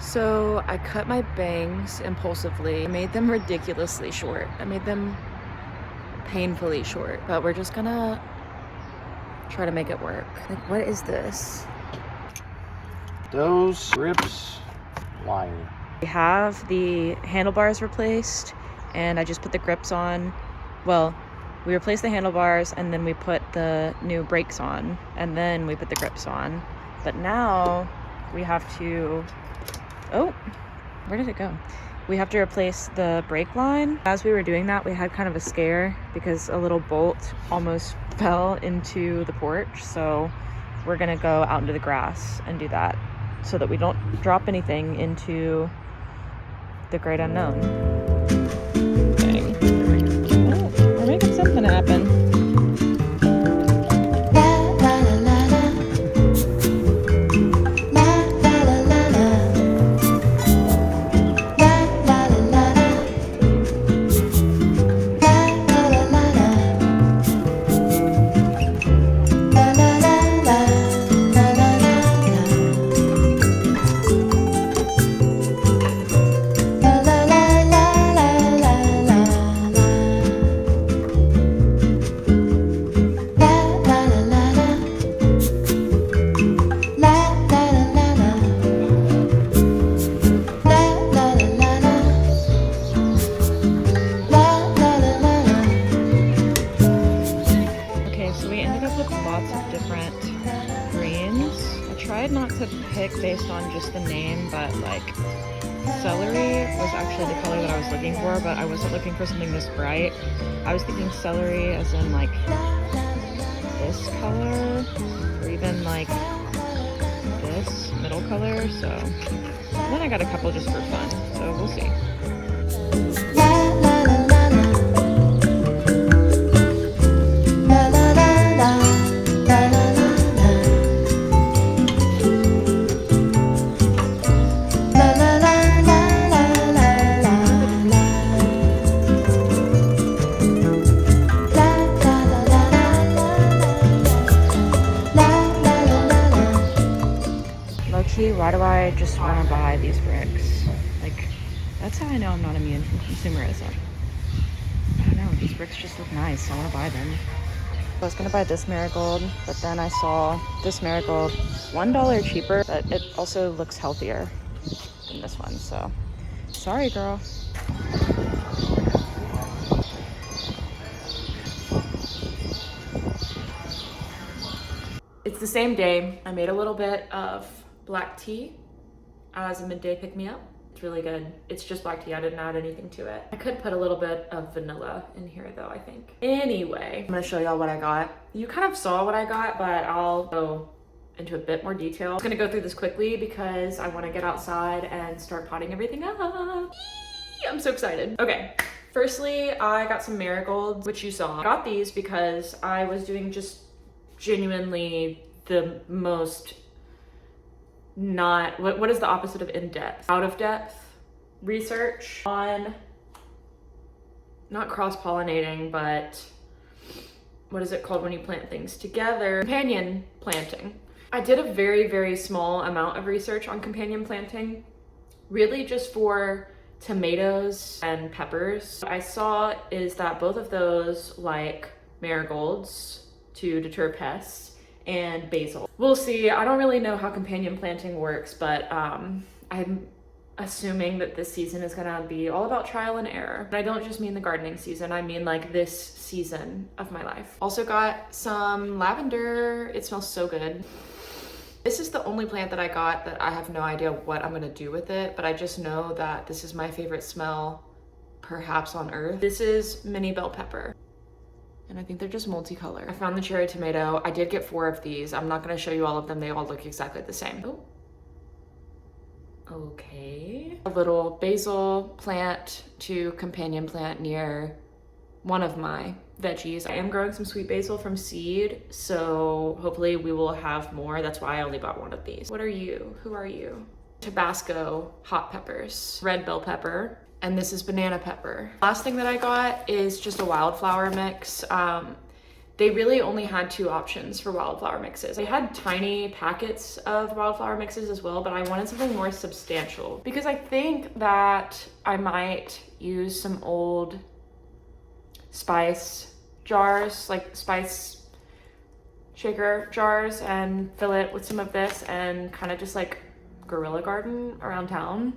So I cut my bangs impulsively. I made them ridiculously short. I made them painfully short, but we're just gonna try to make it work. Like, what is this? Those grips wire. We have the handlebars replaced, and I just put the grips on. Well, we replaced the handlebars and then we put the new brakes on, and then we put the grips on. But now we have to, oh, where did it go? We have to replace the brake line. As we were doing that, we had kind of a scare because a little bolt almost fell into the porch. So we're gonna go out into the grass and do that so that we don't drop anything into the great unknown. Okay. Oh, we're making something happen. Based on just the name, but like celery was actually the color that I was looking for, but I wasn't looking for something this bright. I was thinking celery as in like this color, or even like this middle color. So then I got a couple just for fun, so we'll see. Why do I just want to buy these bricks? Like, that's how I know I'm not immune from consumerism. I don't know, these bricks just look nice. I want to buy them. I was gonna buy this marigold, but then I saw this marigold $1 cheaper, but it also looks healthier than this one, so sorry, girl. It's the same day. I made a little bit of black tea as a midday pick-me-up. It's really good. It's just black tea. I didn't add anything to it. I could put a little bit of vanilla in here though, I think. Anyway, I'm gonna show y'all what I got. You kind of saw what I got, but I'll go into a bit more detail. I'm gonna go through this quickly because I want to get outside and start potting everything up. Eee, I'm so excited. Okay. Firstly, I got some marigolds, which you saw. I got these because I was doing just genuinely the most what is the opposite of in-depth? Out of depth research on not cross-pollinating, but what is it called when you plant things together? Companion planting. I did a very, very small amount of research on companion planting, really just for tomatoes and peppers. What I saw is that both of those like marigolds to deter pests, and basil. We'll see. I don't really know how companion planting works, but I'm assuming that this season is gonna be all about trial and error. And I don't just mean the gardening season, I mean like this season of my life. Also got some lavender. It smells so good. This is the only plant that I got that I have no idea what I'm gonna do with it, but I just know that this is my favorite smell perhaps on earth. This is mini bell pepper. And I think they're just multicolored. I found the cherry tomato. I did get 4 of these. I'm not gonna show you all of them. They all look exactly the same. Oh. Okay. A little basil plant to companion plant near one of my veggies. I am growing some sweet basil from seed, so hopefully we will have more. That's why I only bought 1 of these. What are you? Who are you? Tabasco hot peppers, red bell pepper, and this is banana pepper. Last thing that I got is just a wildflower mix. they really only had 2 options for wildflower mixes. They had tiny packets of wildflower mixes as well, but I wanted something more substantial because I think that I might use some old spice jars, like spice shaker jars, and fill it with some of this and kind of just like guerrilla garden around town.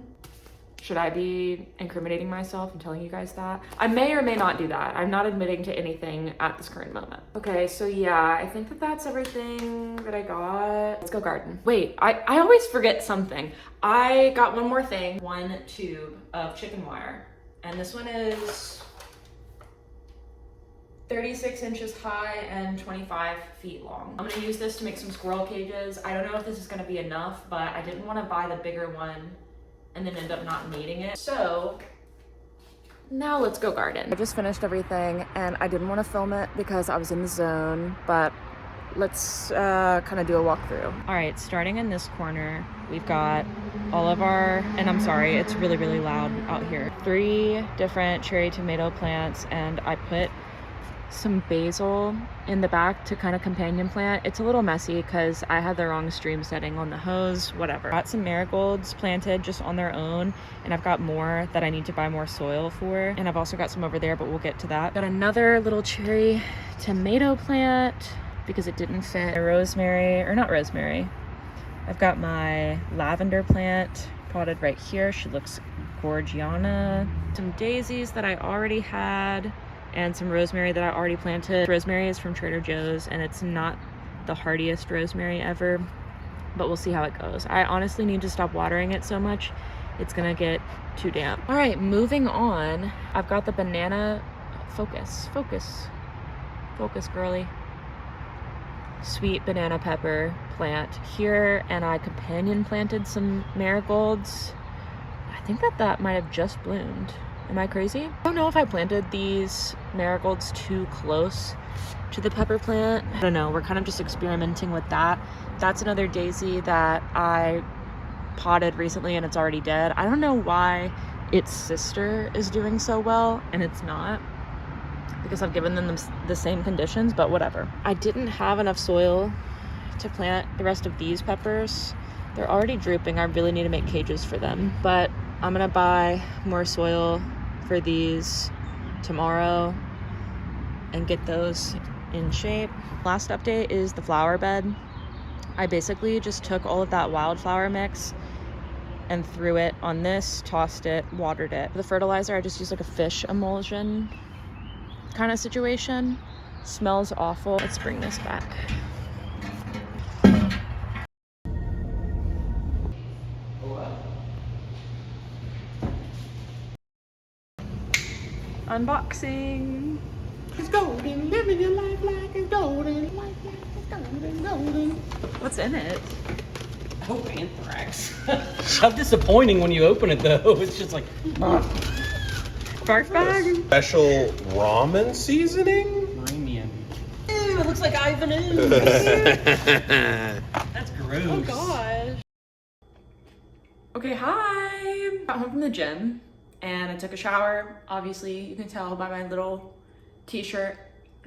Should I be incriminating myself and telling you guys that? I may or may not do that. I'm not admitting to anything at this current moment. Okay, so yeah, I think that that's everything that I got. Let's go garden. Wait, I always forget something. I got one more thing. 1 tube of chicken wire. And this one is 36 inches high and 25 feet long. I'm gonna use this to make some squirrel cages. I don't know if this is gonna be enough, but I didn't wanna buy the bigger one and then end up not needing it. So now let's go garden. I just finished everything and I didn't want to film it because I was in the zone, but let's kind of do a walkthrough. All right, starting in this corner, we've got all of our, and I'm sorry, it's really, really loud out here. 3 different cherry tomato plants, and I put some basil in the back to kind of companion plant. It's a little messy because I had the wrong stream setting on the hose, whatever. Got some marigolds planted just on their own, and I've got more that I need to buy more soil for, and I've also got some over there, but we'll get to that. Got another little cherry tomato plant because it didn't fit. Rosemary, or not rosemary, I've got my lavender plant potted right here. She looks gorgiana. Some daisies that I already had, and some rosemary that I already planted. Rosemary is from Trader Joe's, and it's not the hardiest rosemary ever, but we'll see how it goes. I honestly need to stop watering it so much. It's gonna get too damp. All right, moving on. I've got the banana, focus, girly. Sweet banana pepper plant here, and I companion planted some marigolds. I think that might have just bloomed. Am I crazy? I don't know if I planted these marigolds too close to the pepper plant. I don't know, we're kind of just experimenting with that. That's another daisy that I potted recently and it's already dead. I don't know why its sister is doing so well and it's not, because I've given them the same conditions, but whatever. I didn't have enough soil to plant the rest of these peppers. They're already drooping. I really need to make cages for them, but I'm gonna buy more soil for these tomorrow and get those in shape. Last update is the flower bed. I basically just took all of that wildflower mix and threw it on this, tossed it, watered it. For the fertilizer, I just used like a fish emulsion kind of situation. Smells awful. Let's bring this back. Unboxing. It's golden, living your life like it's golden. Life like it's golden. What's in it? Oh, anthrax. How disappointing when you open it though. It's just like Barf bag? Special ramen seasoning? premium. Ew, it looks like Ivan is. That's gross. Oh gosh. Okay, hi. Got home from the gym and I took a shower. Obviously, you can tell by my little t-shirt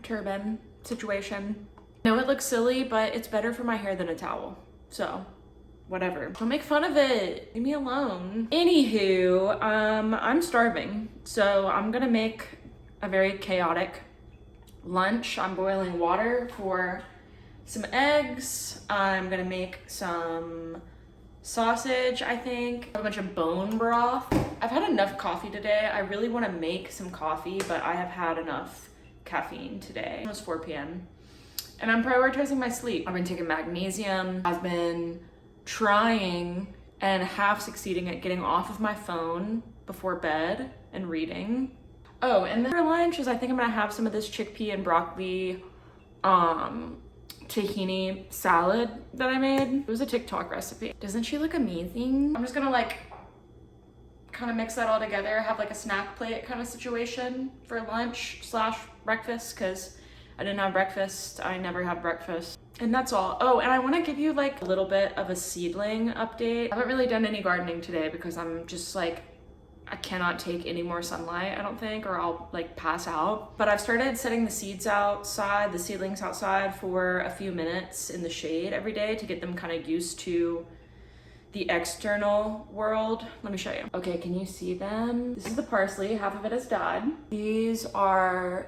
turban situation. I know it looks silly, but it's better for my hair than a towel. So, whatever. Don't make fun of it. Leave me alone. Anywho, I'm starving. So I'm gonna make a very chaotic lunch. I'm boiling water for some eggs. I'm gonna make some sausage, I think. A bunch of bone broth. I've had enough coffee today. I really wanna make some coffee, but I have had enough caffeine today. It was 4 p.m. And I'm prioritizing my sleep. I've been taking magnesium. I've been trying and half succeeding at getting off of my phone before bed and reading. Oh, and then for lunch is I think I'm gonna have some of this chickpea and broccoli tahini salad that I made. It was a TikTok recipe. Doesn't she look amazing? I'm just gonna like kind of mix that all together, have like a snack plate kind of situation for lunch / breakfast, because I didn't have breakfast. I never have breakfast. And that's all. Oh, and I want to give you like a little bit of a seedling update. I haven't really done any gardening today because I'm just like I cannot take any more sunlight, I don't think, or I'll like pass out. But I've started setting the seeds outside, the seedlings outside for a few minutes in the shade every day to get them kind of used to the external world. Let me show you. Okay, can you see them? This is the parsley, half of it has died. These are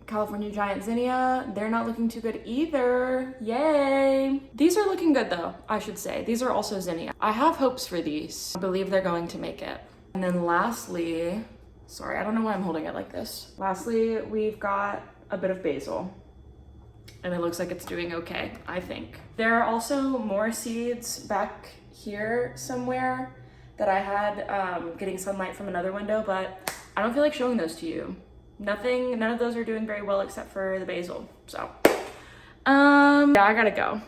California giant zinnia. They're not looking too good either. Yay. These are looking good though, I should say. These are also zinnia. I have hopes for these. I believe they're going to make it. And then lastly, sorry, I don't know why I'm holding it like this. Lastly, we've got a bit of basil. And it looks like it's doing okay, I think. There are also more seeds back here somewhere that I had getting sunlight from another window, but I don't feel like showing those to you. None of those are doing very well except for the basil. So, yeah, I gotta go.